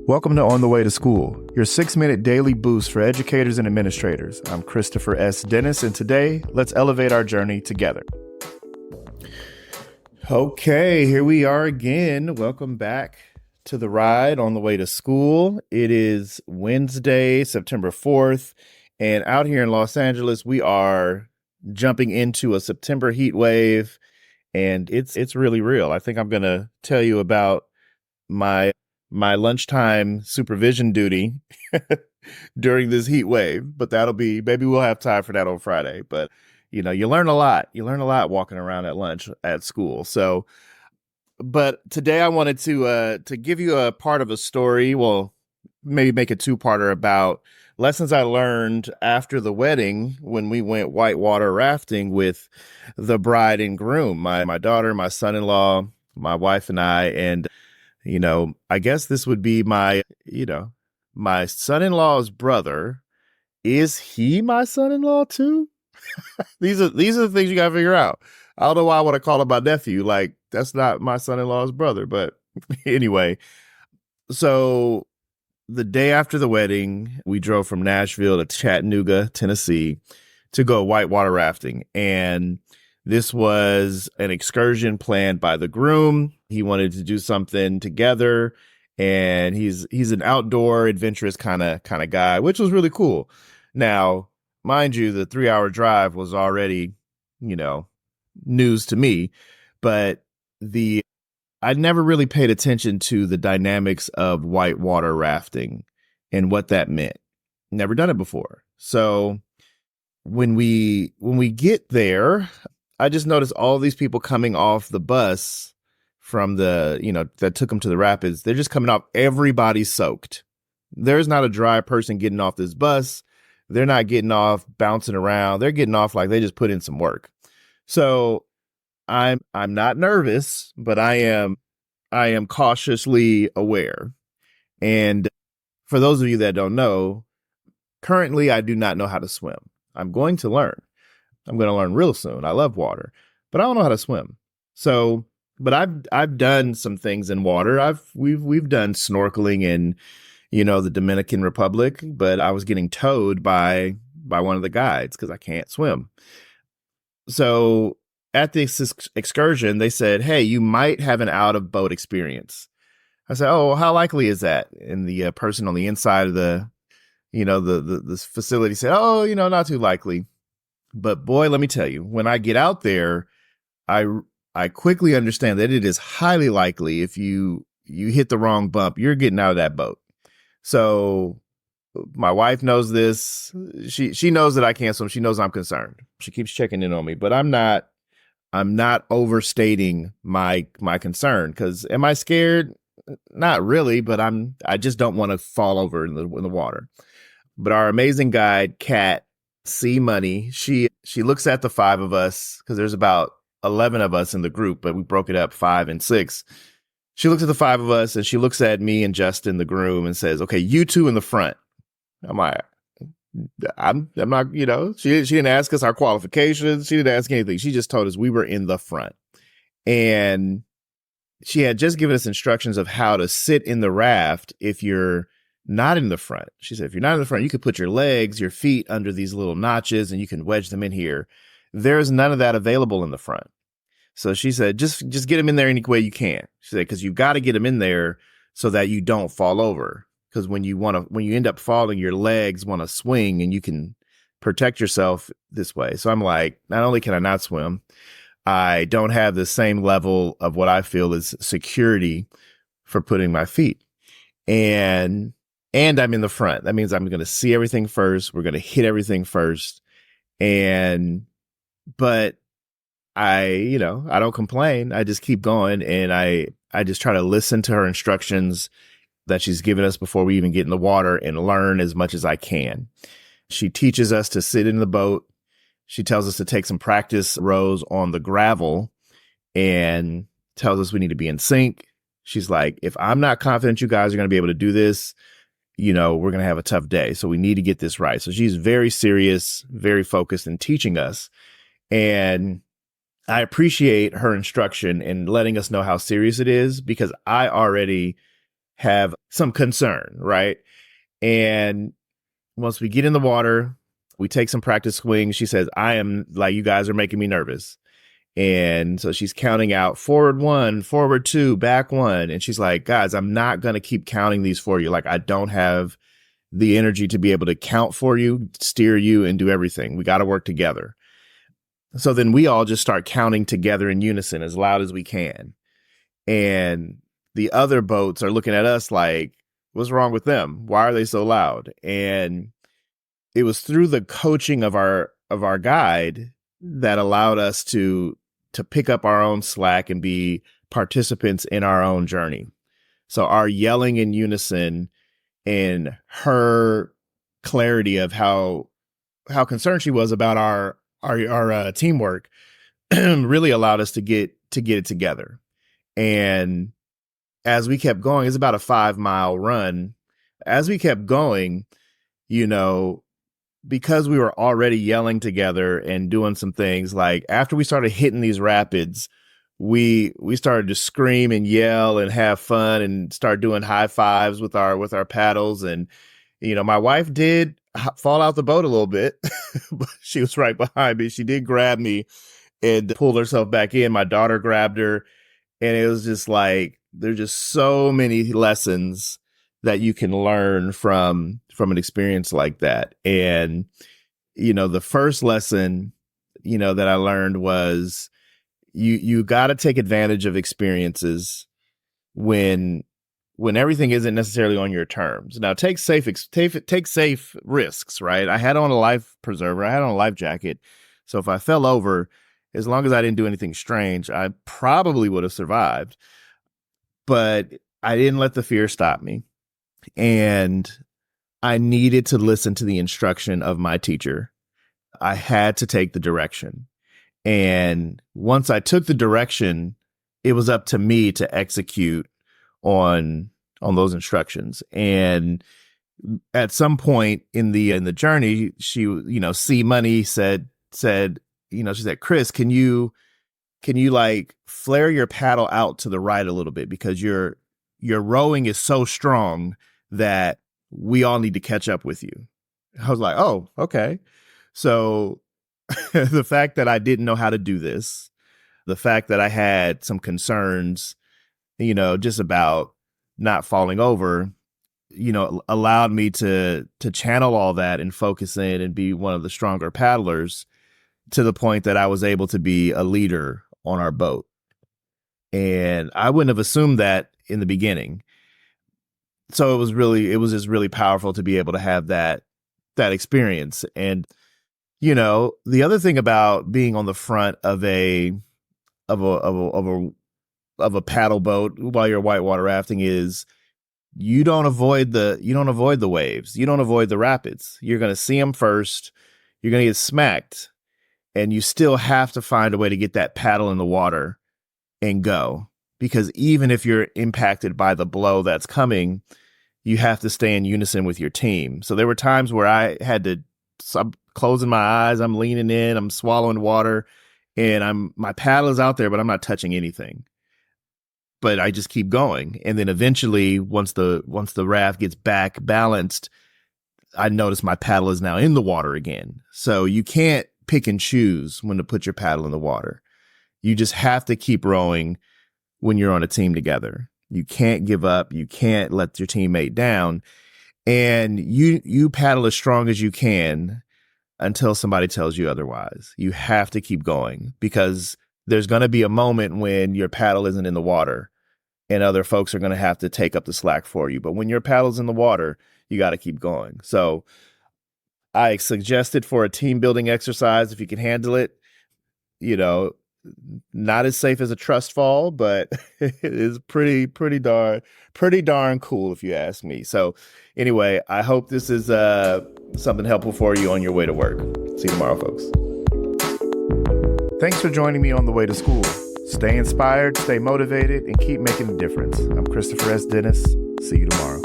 Welcome to On the Way to School, your 6-minute daily boost for educators and administrators. I'm Christopher S. Dennis, and today, let's elevate our journey together. Okay, here we are again. Welcome back to the ride on the way to school. It is Wednesday, September 4th, and out here in Los Angeles, we are jumping into a September heat wave, and it's really real. I think I'm going to tell you about my lunchtime supervision duty during this heat wave, but maybe we'll have time for that on Friday. But you learn a lot. You learn a lot walking around at lunch at school. So, but today I wanted to give you a part of a story. Well, maybe make a two-parter about lessons I learned after the wedding when we went whitewater rafting with the bride and groom, my daughter, my son-in-law, my wife, and I. And I guess this would be my son-in-law's brother. Is he my son-in-law too? These are the things you gotta figure out. I don't know why I want to call him my nephew. Like, that's not my son-in-law's brother. But anyway, so the day after the wedding, we drove from Nashville to Chattanooga, Tennessee, to go whitewater rafting. And this was an excursion planned by the groom. He wanted to do something together, and he's an outdoor, adventurous kind of guy, which was really cool. Now, mind you, the 3-hour drive was already, news to me, but I never really paid attention to the dynamics of whitewater rafting and what that meant. Never done it before. So when we get there, I just noticed all these people coming off the bus from that took them to the rapids. They're just coming off. Everybody's soaked. There's not a dry person getting off this bus. They're not getting off bouncing around. They're getting off like they just put in some work. So I'm not nervous, but I am cautiously aware. And for those of you that don't know, currently I do not know how to swim. I'm going to learn. I'm going to learn real soon. I love water, but I don't know how to swim. So, but I've done some things in water. We've done snorkeling in, the Dominican Republic, but I was getting towed by one of the guides because I can't swim. So at this excursion, they said, "Hey, you might have an out of boat experience." I said, "Oh, how likely is that?" And the person on the inside of the facility said, "Oh, not too likely." But boy, let me tell you, when I get out there, I quickly understand that it is highly likely if you hit the wrong bump, you're getting out of that boat. So my wife knows this. She knows that I can't swim. She knows I'm concerned. She keeps checking in on me, but I'm not overstating my concern, because am I scared? Not really, but I just don't want to fall over in the water. But our amazing guide, Kat, C Money, she looks at the 5 of us, because there's about 11 of us in the group, but we broke it up 5 and 6. She looks at the 5 of us, and she looks at me and Justin, the groom, and says, "Okay, you two in the front." I'm like, I'm not, she didn't ask us our qualifications. She didn't ask anything. She just told us we were in the front. And she had just given us instructions of how to sit in the raft if you're not in the front. She said, if you're not in the front, you could put your legs, your feet under these little notches, and you can wedge them in here. There's none of that available in the front. So she said, just get them in there any way you can. She said, because you've got to get them in there so that you don't fall over. Because when you end up falling, your legs want to swing, and you can protect yourself this way. So I'm like, not only can I not swim, I don't have the same level of what I feel is security for putting my feet. And I'm in the front. That means I'm going to see everything first. We're going to hit everything first. But I don't complain. I just keep going. And I just try to listen to her instructions that she's given us before we even get in the water and learn as much as I can. She teaches us to sit in the boat. She tells us to take some practice rows on the gravel and tells us we need to be in sync. She's like, if I'm not confident you guys are going to be able to do this, we're going to have a tough day. So we need to get this right. So she's very serious, very focused in teaching us. And I appreciate her instruction and letting us know how serious it is, because I already have some concern, right? And once we get in the water, we take some practice swings. She says, I am like, you guys are making me nervous. And so she's counting out forward 1, forward 2, back 1. And she's like, guys, I'm not going to keep counting these for you. Like, I don't have the energy to be able to count for you, steer you, and do everything. We got to work together. So then we all just start counting together in unison as loud as we can. And the other boats are looking at us like, what's wrong with them? Why are they so loud? And it was through the coaching of our guide that allowed us to pick up our own slack and be participants in our own journey. So our yelling in unison and her clarity of how concerned she was about our teamwork really allowed us to get it together. And as we kept going, it's about a 5-mile run. As we kept going, because we were already yelling together and doing some things, like after we started hitting these rapids, we started to scream and yell and have fun and start doing high fives with our paddles. And, my wife did fall out the boat a little bit, but she was right behind me. She did grab me and pulled herself back in. My daughter grabbed her. And it was just like, there's just so many lessons that you can learn from an experience like that. And, the first lesson, that I learned was you got to take advantage of experiences when everything isn't necessarily on your terms. Now, take safe risks, right? I had on a life preserver. I had on a life jacket. So if I fell over, as long as I didn't do anything strange, I probably would have survived. But I didn't let the fear stop me. And I needed to listen to the instruction of my teacher. I had to take the direction. And once I took the direction, it was up to me to execute on those instructions. And at some point in the journey, she, C Money said, she said, Chris, can you like flare your paddle out to the right a little bit, because your rowing is so strong that we all need to catch up with you. I was like, oh, okay. So the fact that I didn't know how to do this, the fact that I had some concerns, just about not falling over, allowed me to channel all that and focus in and be one of the stronger paddlers, to the point that I was able to be a leader on our boat. And I wouldn't have assumed that in the beginning. So it was just really powerful to be able to have that experience. And, the other thing about being on the front of a paddle boat while you're whitewater rafting is you don't avoid the waves. You don't avoid the rapids. You're going to see them first. You're going to get smacked. And you still have to find a way to get that paddle in the water and go. Because even if you're impacted by the blow that's coming, you have to stay in unison with your team. So there were times where I'm closing my eyes, I'm leaning in, I'm swallowing water, and my paddle is out there, but I'm not touching anything. But I just keep going. And then eventually, once the raft gets back balanced, I notice my paddle is now in the water again. So you can't pick and choose when to put your paddle in the water. You just have to keep rowing when you're on a team together. You can't give up. You can't let your teammate down. And you paddle as strong as you can until somebody tells you otherwise. You have to keep going, because there's going to be a moment when your paddle isn't in the water and other folks are going to have to take up the slack for you. But when your paddle's in the water, you got to keep going. So I suggested for a team building exercise, if you can handle it, not as safe as a trust fall, but it is pretty darn cool, if you ask me. So anyway, I hope this is something helpful for you on your way to work. See you tomorrow, folks. Thanks for joining me on the way to school. Stay inspired, stay motivated, and keep making a difference. I'm Christopher S. Dennis. See you tomorrow.